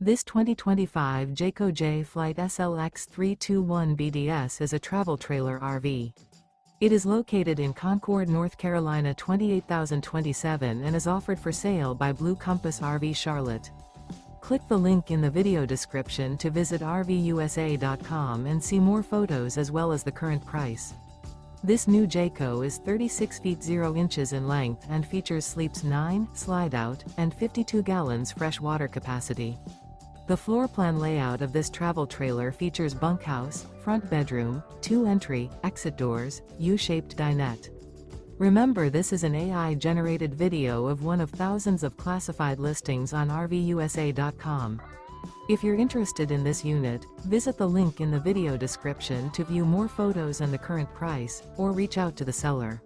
This 2025 Jayco Jay Flight SLX 321 BDS is a travel trailer RV. It is located in Concord, North Carolina 28027 and is offered for sale by Blue Compass RV Charlotte. Click the link in the video description to visit RVUSA.com and see more photos as well as the current price. This new Jayco is 36 feet 0 inches in length and features sleeps 9, slide-out, and 52 gallons fresh water capacity. The floor plan layout of this travel trailer features bunkhouse, front bedroom, 2 entry, exit doors, U-shaped dinette. Remember, this is an AI-generated video of one of thousands of classified listings on RVUSA.com. If you're interested in this unit, visit the link in the video description to view more photos and the current price, or reach out to the seller.